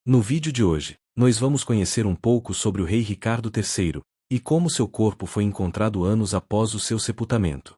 No vídeo de hoje, nós vamos conhecer um pouco sobre o rei Ricardo III, e como seu corpo foi encontrado anos após o seu sepultamento.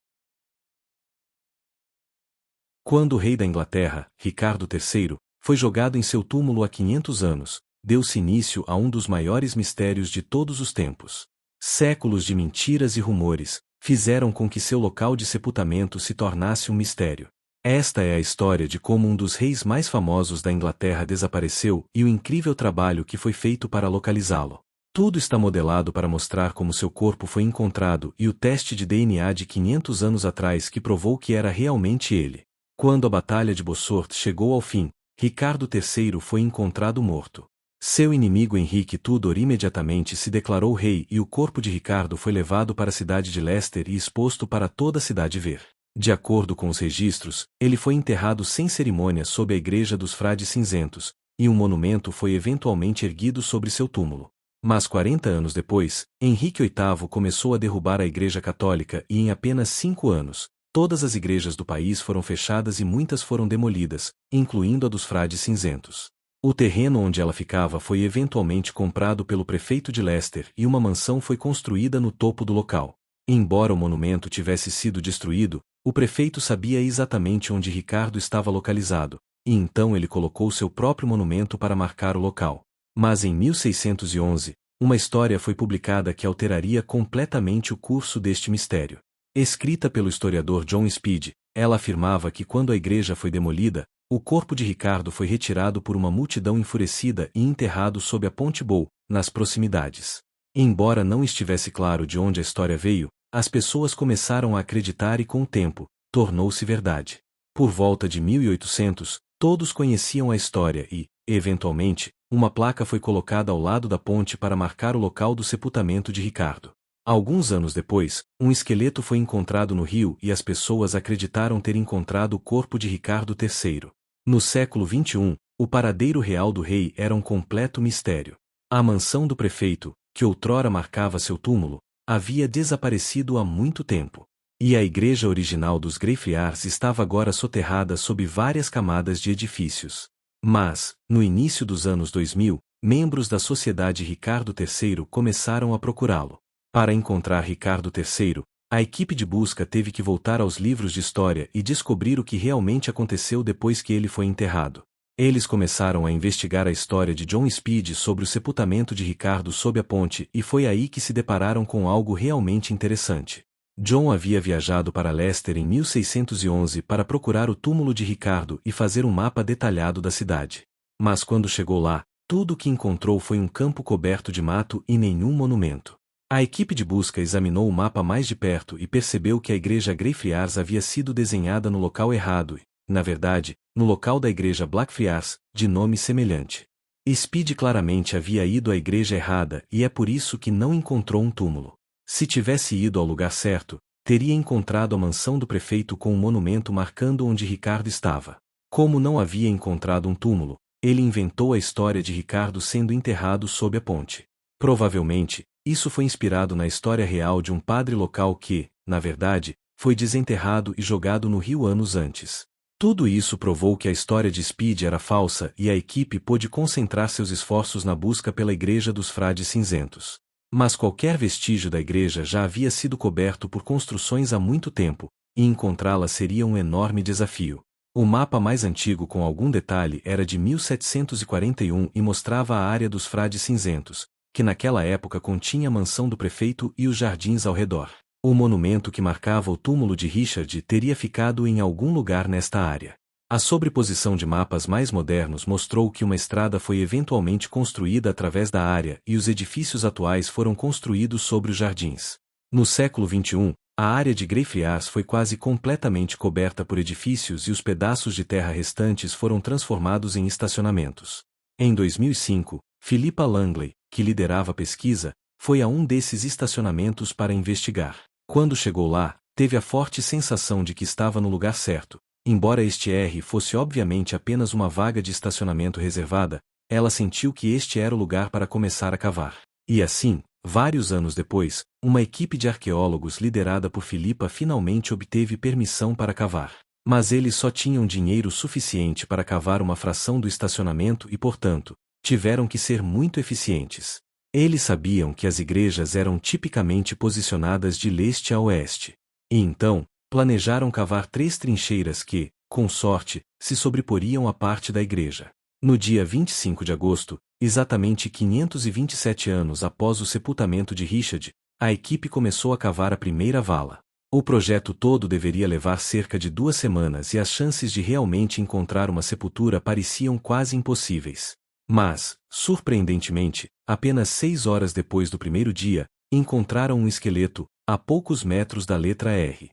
Quando o rei da Inglaterra, Ricardo III, foi jogado em seu túmulo há 500 anos, deu-se início a um dos maiores mistérios de todos os tempos. Séculos de mentiras e rumores fizeram com que seu local de sepultamento se tornasse um mistério. Esta é a história de como um dos reis mais famosos da Inglaterra desapareceu e o incrível trabalho que foi feito para localizá-lo. Tudo está modelado para mostrar como seu corpo foi encontrado e o teste de DNA de 500 anos atrás que provou que era realmente ele. Quando a Batalha de Bosworth chegou ao fim, Ricardo III foi encontrado morto. Seu inimigo Henrique Tudor imediatamente se declarou rei e o corpo de Ricardo foi levado para a cidade de Leicester e exposto para toda a cidade ver. De acordo com os registros, ele foi enterrado sem cerimônia sob a Igreja dos Frades Cinzentos, e um monumento foi eventualmente erguido sobre seu túmulo. Mas 40 anos depois, Henrique VIII começou a derrubar a Igreja Católica e em apenas 5 anos, todas as igrejas do país foram fechadas e muitas foram demolidas, incluindo a dos Frades Cinzentos. O terreno onde ela ficava foi eventualmente comprado pelo prefeito de Leicester e uma mansão foi construída no topo do local. Embora o monumento tivesse sido destruído, o prefeito sabia exatamente onde Ricardo estava localizado, e então ele colocou seu próprio monumento para marcar o local. Mas em 1611, uma história foi publicada que alteraria completamente o curso deste mistério. Escrita pelo historiador John Speed, ela afirmava que quando a igreja foi demolida, o corpo de Ricardo foi retirado por uma multidão enfurecida e enterrado sob a Ponte Bow, nas proximidades. Embora não estivesse claro de onde a história veio, as pessoas começaram a acreditar e com o tempo, tornou-se verdade. Por volta de 1800, todos conheciam a história e, eventualmente, uma placa foi colocada ao lado da ponte para marcar o local do sepultamento de Ricardo. Alguns anos depois, um esqueleto foi encontrado no rio e as pessoas acreditaram ter encontrado o corpo de Ricardo III. No século XXI, o paradeiro real do rei era um completo mistério. A mansão do prefeito, que outrora marcava seu túmulo, havia desaparecido há muito tempo. E a igreja original dos Greyfriars estava agora soterrada sob várias camadas de edifícios. Mas, no início dos anos 2000, membros da Sociedade Ricardo III começaram a procurá-lo. Para encontrar Ricardo III, a equipe de busca teve que voltar aos livros de história e descobrir o que realmente aconteceu depois que ele foi enterrado. Eles começaram a investigar a história de John Speed sobre o sepultamento de Ricardo sob a ponte e foi aí que se depararam com algo realmente interessante. John havia viajado para Leicester em 1611 para procurar o túmulo de Ricardo e fazer um mapa detalhado da cidade. Mas quando chegou lá, tudo o que encontrou foi um campo coberto de mato e nenhum monumento. A equipe de busca examinou o mapa mais de perto e percebeu que a igreja Greyfriars havia sido desenhada no local errado e, na verdade, no local da igreja Blackfriars, de nome semelhante. Speed claramente havia ido à igreja errada e é por isso que não encontrou um túmulo. Se tivesse ido ao lugar certo, teria encontrado a mansão do prefeito com um monumento marcando onde Ricardo estava. Como não havia encontrado um túmulo, ele inventou a história de Ricardo sendo enterrado sob a ponte. Provavelmente, isso foi inspirado na história real de um padre local que, na verdade, foi desenterrado e jogado no rio anos antes. Tudo isso provou que a história de Speed era falsa e a equipe pôde concentrar seus esforços na busca pela Igreja dos Frades Cinzentos. Mas qualquer vestígio da igreja já havia sido coberto por construções há muito tempo, e encontrá-la seria um enorme desafio. O mapa mais antigo com algum detalhe era de 1741 e mostrava a área dos Frades Cinzentos, que naquela época continha a mansão do prefeito e os jardins ao redor. O monumento que marcava o túmulo de Richard teria ficado em algum lugar nesta área. A sobreposição de mapas mais modernos mostrou que uma estrada foi eventualmente construída através da área e os edifícios atuais foram construídos sobre os jardins. No século XXI, a área de Greyfriars foi quase completamente coberta por edifícios e os pedaços de terra restantes foram transformados em estacionamentos. Em 2005, Philippa Langley, que liderava a pesquisa, foi a um desses estacionamentos para investigar. Quando chegou lá, teve a forte sensação de que estava no lugar certo. Embora este fosse obviamente apenas uma vaga de estacionamento reservada, ela sentiu que este era o lugar para começar a cavar. E assim, vários anos depois, uma equipe de arqueólogos liderada por Philippa finalmente obteve permissão para cavar. Mas eles só tinham dinheiro suficiente para cavar uma fração do estacionamento e, portanto, tiveram que ser muito eficientes. Eles sabiam que as igrejas eram tipicamente posicionadas de leste a oeste. E então, planejaram cavar 3 trincheiras que, com sorte, se sobreporiam à parte da igreja. No dia 25 de agosto, exatamente 527 anos após o sepultamento de Richard, a equipe começou a cavar a primeira vala. O projeto todo deveria levar cerca de 2 semanas e as chances de realmente encontrar uma sepultura pareciam quase impossíveis. Mas, surpreendentemente, apenas 6 horas depois do primeiro dia, encontraram um esqueleto, a poucos metros da letra R.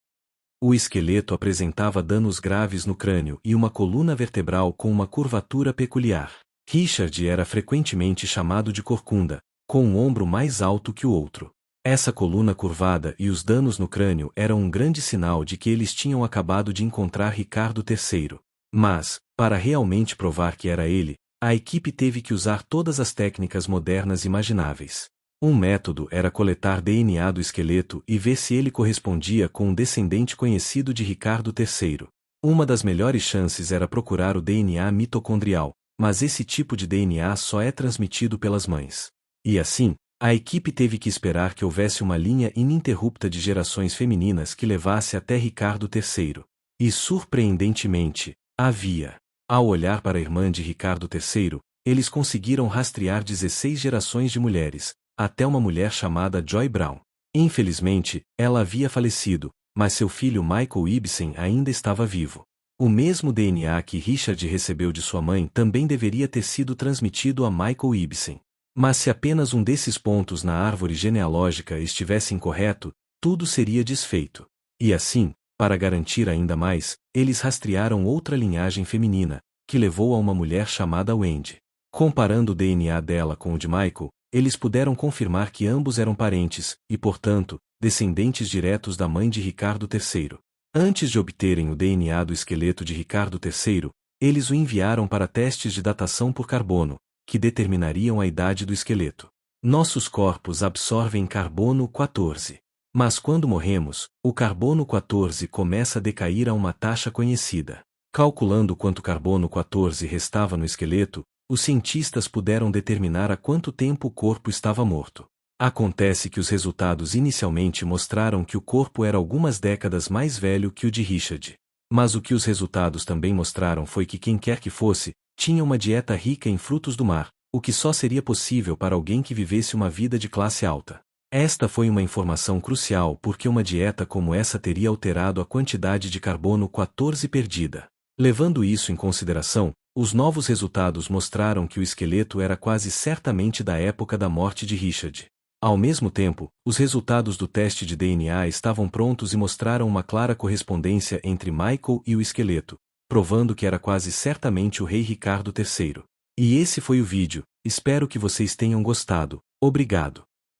O esqueleto apresentava danos graves no crânio e uma coluna vertebral com uma curvatura peculiar. Richard era frequentemente chamado de corcunda, com um ombro mais alto que o outro. Essa coluna curvada e os danos no crânio eram um grande sinal de que eles tinham acabado de encontrar Ricardo III. Mas, para realmente provar que era ele, a equipe teve que usar todas as técnicas modernas imagináveis. Um método era coletar DNA do esqueleto e ver se ele correspondia com um descendente conhecido de Ricardo III. Uma das melhores chances era procurar o DNA mitocondrial, mas esse tipo de DNA só é transmitido pelas mães. E assim, a equipe teve que esperar que houvesse uma linha ininterrupta de gerações femininas que levasse até Ricardo III. E surpreendentemente, havia. Ao olhar para a irmã de Ricardo III, eles conseguiram rastrear 16 gerações de mulheres, até uma mulher chamada Joy Brown. Infelizmente, ela havia falecido, mas seu filho Michael Ibsen ainda estava vivo. O mesmo DNA que Richard recebeu de sua mãe também deveria ter sido transmitido a Michael Ibsen. Mas se apenas um desses pontos na árvore genealógica estivesse incorreto, tudo seria desfeito. E assim, para garantir ainda mais, eles rastrearam outra linhagem feminina, que levou a uma mulher chamada Wendy. Comparando o DNA dela com o de Michael, eles puderam confirmar que ambos eram parentes, e portanto, descendentes diretos da mãe de Ricardo III. Antes de obterem o DNA do esqueleto de Ricardo III, eles o enviaram para testes de datação por carbono, que determinariam a idade do esqueleto. Nossos corpos absorvem carbono 14. Mas quando morremos, o carbono 14 começa a decair a uma taxa conhecida. Calculando quanto carbono 14 restava no esqueleto, os cientistas puderam determinar há quanto tempo o corpo estava morto. Acontece que os resultados inicialmente mostraram que o corpo era algumas décadas mais velho que o de Richard. Mas o que os resultados também mostraram foi que quem quer que fosse, tinha uma dieta rica em frutos do mar, o que só seria possível para alguém que vivesse uma vida de classe alta. Esta foi uma informação crucial porque uma dieta como essa teria alterado a quantidade de carbono 14 perdida. Levando isso em consideração, os novos resultados mostraram que o esqueleto era quase certamente da época da morte de Richard. Ao mesmo tempo, os resultados do teste de DNA estavam prontos e mostraram uma clara correspondência entre Michael e o esqueleto, provando que era quase certamente o rei Ricardo III. E esse foi o vídeo, espero que vocês tenham gostado. Obrigado.